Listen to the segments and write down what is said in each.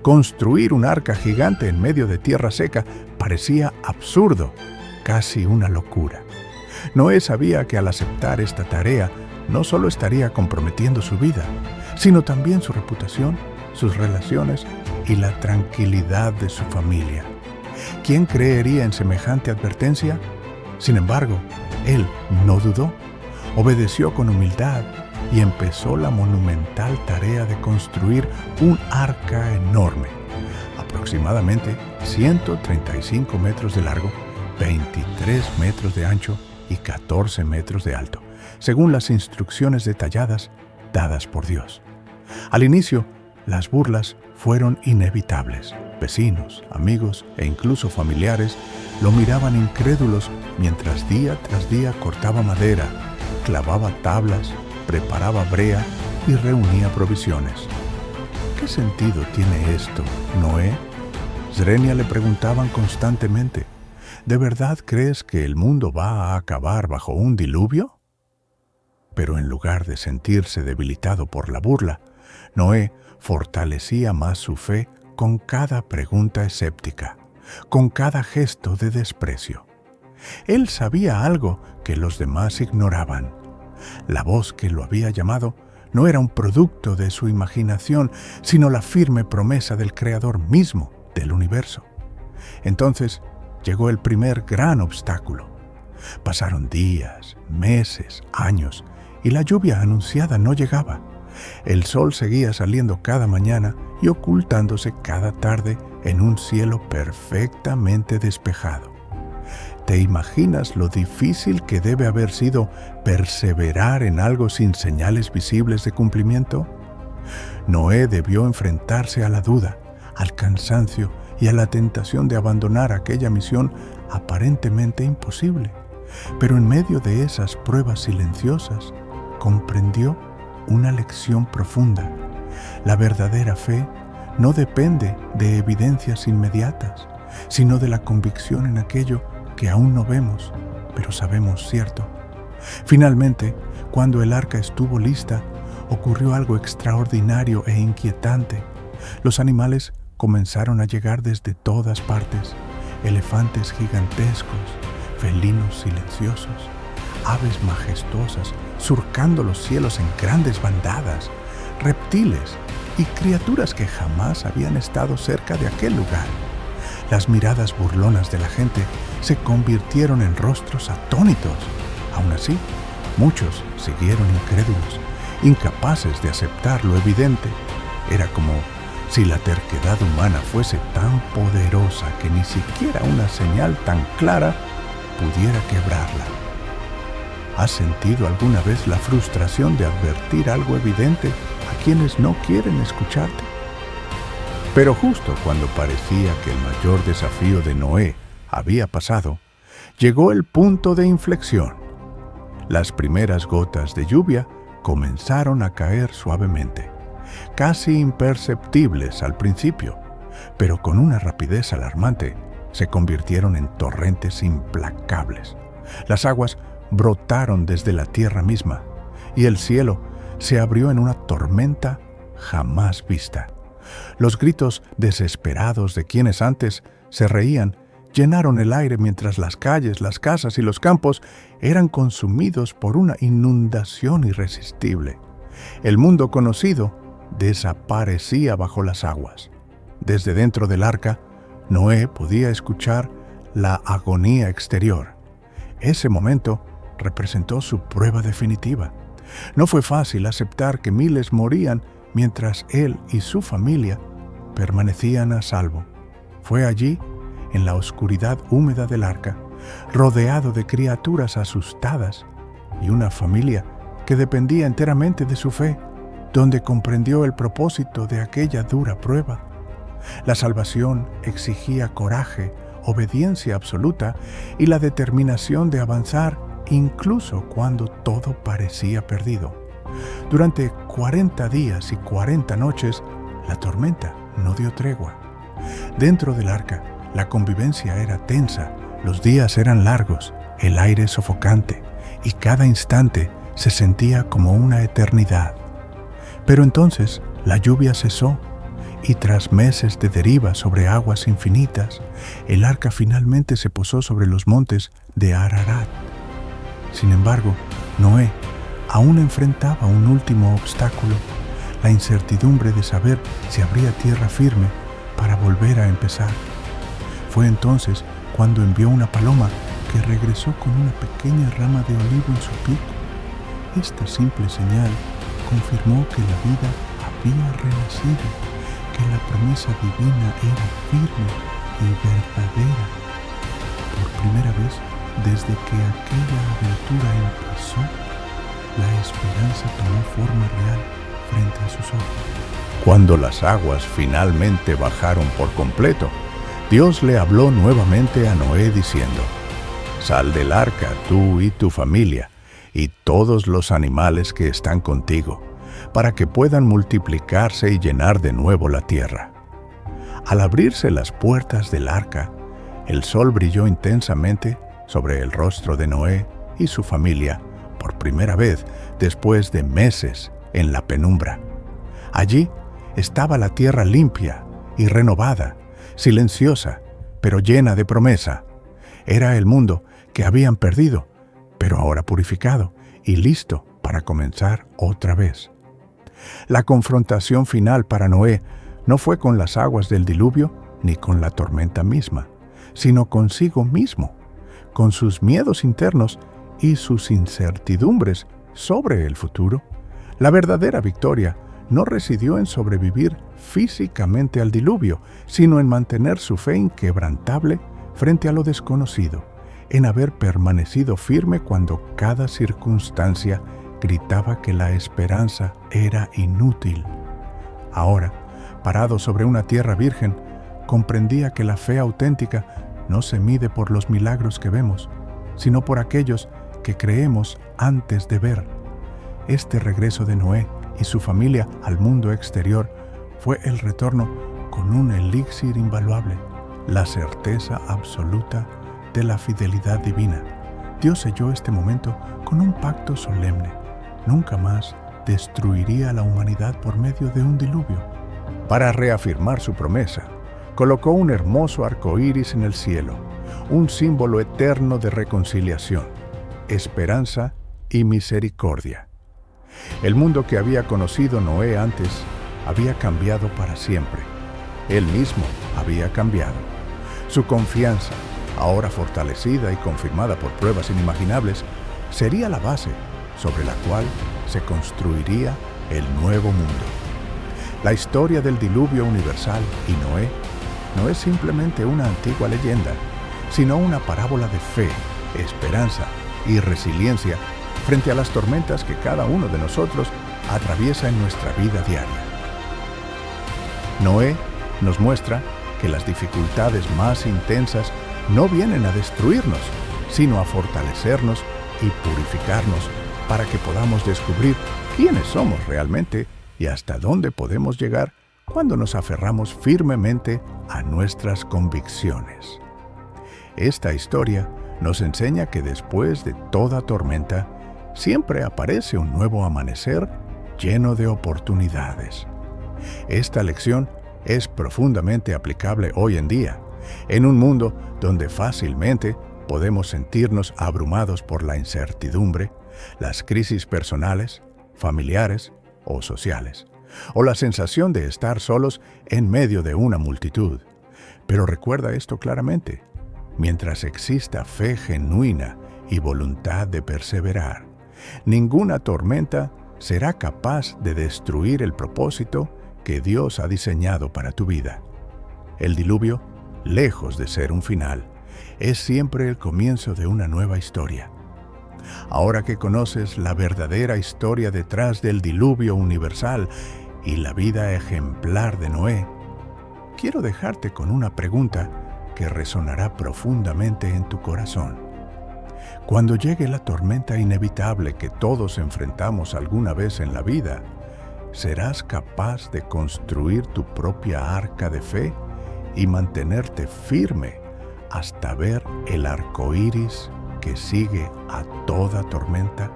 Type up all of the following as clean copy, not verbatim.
Construir un arca gigante en medio de tierra seca parecía absurdo, casi una locura. Noé sabía que al aceptar esta tarea no solo estaría comprometiendo su vida, sino también su reputación, sus relaciones y la tranquilidad de su familia. ¿Quién creería en semejante advertencia? Sin embargo, él no dudó, obedeció con humildad y empezó la monumental tarea de construir un arca enorme, aproximadamente 135 metros de largo, 23 metros de ancho y 14 metros de alto, según las instrucciones detalladas dadas por Dios. Al inicio, las burlas fueron inevitables. Vecinos, amigos e incluso familiares lo miraban incrédulos mientras día tras día cortaba madera, clavaba tablas, preparaba brea y reunía provisiones. ¿Qué sentido tiene esto, Noé? Srenia le preguntaban constantemente. ¿De verdad crees que el mundo va a acabar bajo un diluvio? Pero en lugar de sentirse debilitado por la burla, Noé fortalecía más su fe con cada pregunta escéptica, con cada gesto de desprecio. Él sabía algo que los demás ignoraban. La voz que lo había llamado no era un producto de su imaginación, sino la firme promesa del Creador mismo del universo. Entonces llegó el primer gran obstáculo. Pasaron días, meses, años, y la lluvia anunciada no llegaba. El sol seguía saliendo cada mañana y ocultándose cada tarde en un cielo perfectamente despejado. ¿Te imaginas lo difícil que debe haber sido perseverar en algo sin señales visibles de cumplimiento? Noé debió enfrentarse a la duda, al cansancio y a la tentación de abandonar aquella misión aparentemente imposible. Pero en medio de esas pruebas silenciosas, comprendió una lección profunda. La verdadera fe no depende de evidencias inmediatas, sino de la convicción en aquello que aún no vemos, pero sabemos cierto. Finalmente, cuando el arca estuvo lista, ocurrió algo extraordinario e inquietante. Los animales comenzaron a llegar desde todas partes: elefantes gigantescos, felinos silenciosos, aves majestuosas surcando los cielos en grandes bandadas, reptiles y criaturas que jamás habían estado cerca de aquel lugar. Las miradas burlonas de la gente se convirtieron en rostros atónitos. Aún así, muchos siguieron incrédulos, incapaces de aceptar lo evidente. Era como si la terquedad humana fuese tan poderosa que ni siquiera una señal tan clara pudiera quebrarla. ¿Has sentido alguna vez la frustración de advertir algo evidente a quienes no quieren escucharte? Pero justo cuando parecía que el mayor desafío de Noé había pasado, llegó el punto de inflexión. Las primeras gotas de lluvia comenzaron a caer suavemente, casi imperceptibles al principio, pero con una rapidez alarmante se convirtieron en torrentes implacables. Las aguas brotaron desde la tierra misma y el cielo se abrió en una tormenta jamás vista. Los gritos desesperados de quienes antes se reían llenaron el aire mientras las calles, las casas y los campos eran consumidos por una inundación irresistible. El mundo conocido desaparecía bajo las aguas. Desde dentro del arca, Noé podía escuchar la agonía exterior. Ese momento representó su prueba definitiva. No fue fácil aceptar que miles morían mientras él y su familia permanecían a salvo. Fue allí, en la oscuridad húmeda del arca, rodeado de criaturas asustadas y una familia que dependía enteramente de su fe, donde comprendió el propósito de aquella dura prueba. La salvación exigía coraje, obediencia absoluta y la determinación de avanzar incluso cuando todo parecía perdido. Durante 40 días y 40 noches, la tormenta no dio tregua. Dentro del arca, la convivencia era tensa, los días eran largos, el aire sofocante, y cada instante se sentía como una eternidad. Pero entonces la lluvia cesó Y tras meses de deriva sobre aguas infinitas, el arca finalmente se posó sobre los montes de Ararat. Sin embargo, Noé aún enfrentaba un último obstáculo, la incertidumbre de saber si habría tierra firme para volver a empezar. Fue entonces cuando envió una paloma que regresó con una pequeña rama de olivo en su pico. Esta simple señal confirmó que la vida había renacido, que la promesa divina era firme y verdadera. Por primera vez desde que aquella aventura empezó, la esperanza tomó forma real frente a sus ojos. Cuando las aguas finalmente bajaron por completo, Dios le habló nuevamente a Noé diciendo: «Sal del arca, tú y tu familia, y todos los animales que están contigo, para que puedan multiplicarse y llenar de nuevo la tierra». Al abrirse las puertas del arca, el sol brilló intensamente sobre el rostro de Noé y su familia por primera vez después de meses en la penumbra. Allí estaba la tierra limpia y renovada, silenciosa, pero llena de promesa. Era el mundo que habían perdido, pero ahora purificado y listo para comenzar otra vez. La confrontación final para Noé no fue con las aguas del diluvio ni con la tormenta misma, sino consigo mismo, con sus miedos internos y sus incertidumbres sobre el futuro. La verdadera victoria no residió en sobrevivir físicamente al diluvio, sino en mantener su fe inquebrantable frente a lo desconocido, en haber permanecido firme cuando cada circunstancia gritaba que la esperanza era inútil. Ahora, parado sobre una tierra virgen, comprendía que la fe auténtica no se mide por los milagros que vemos, sino por aquellos que creemos antes de ver. Este regreso de Noé y su familia al mundo exterior fue el retorno con un elixir invaluable, la certeza absoluta de la fidelidad divina. Dios selló este momento con un pacto solemne. Nunca más destruiría a la humanidad por medio de un diluvio. Para reafirmar su promesa, colocó un hermoso arco iris en el cielo, un símbolo eterno de reconciliación, esperanza y misericordia. El mundo que había conocido Noé antes había cambiado para siempre. Él mismo había cambiado. Su confianza, ahora fortalecida y confirmada por pruebas inimaginables, sería la base sobre la cual se construiría el nuevo mundo. La historia del diluvio universal y Noé no es simplemente una antigua leyenda, sino una parábola de fe, esperanza y resiliencia frente a las tormentas que cada uno de nosotros atraviesa en nuestra vida diaria. Noé nos muestra que las dificultades más intensas no vienen a destruirnos, sino a fortalecernos y purificarnos para que podamos descubrir quiénes somos realmente y hasta dónde podemos llegar cuando nos aferramos firmemente a nuestras convicciones. Esta historia nos enseña que después de toda tormenta, siempre aparece un nuevo amanecer lleno de oportunidades. Esta lección es profundamente aplicable hoy en día, en un mundo donde fácilmente podemos sentirnos abrumados por la incertidumbre, las crisis personales, familiares o sociales, o la sensación de estar solos en medio de una multitud. Pero recuerda esto claramente: mientras exista fe genuina y voluntad de perseverar, ninguna tormenta será capaz de destruir el propósito que Dios ha diseñado para tu vida. El diluvio, lejos de ser un final, es siempre el comienzo de una nueva historia. Ahora que conoces la verdadera historia detrás del diluvio universal y la vida ejemplar de Noé, quiero dejarte con una pregunta que resonará profundamente en tu corazón. Cuando llegue la tormenta inevitable que todos enfrentamos alguna vez en la vida, ¿serás capaz de construir tu propia arca de fe y mantenerte firme hasta ver el arco iris que sigue a toda tormenta?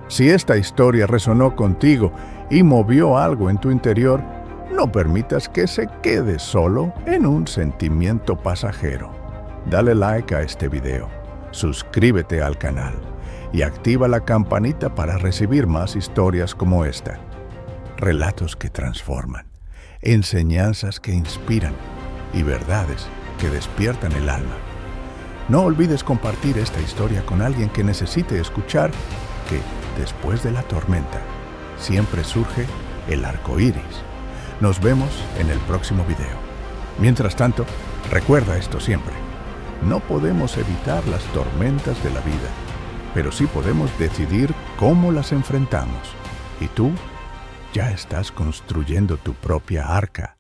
Si esta historia resonó contigo y movió algo en tu interior, No permitas que se quede solo en un sentimiento pasajero. Dale like a este video, suscríbete al canal y activa la campanita para recibir más historias como esta. Relatos que transforman, enseñanzas que inspiran y verdades que despiertan el alma. No olvides compartir esta historia con alguien que necesite escuchar que, después de la tormenta, siempre surge el arco iris. Nos vemos en el próximo video. Mientras tanto, recuerda esto siempre. No podemos evitar las tormentas de la vida, pero sí podemos decidir cómo las enfrentamos. Y tú ya estás construyendo tu propia arca.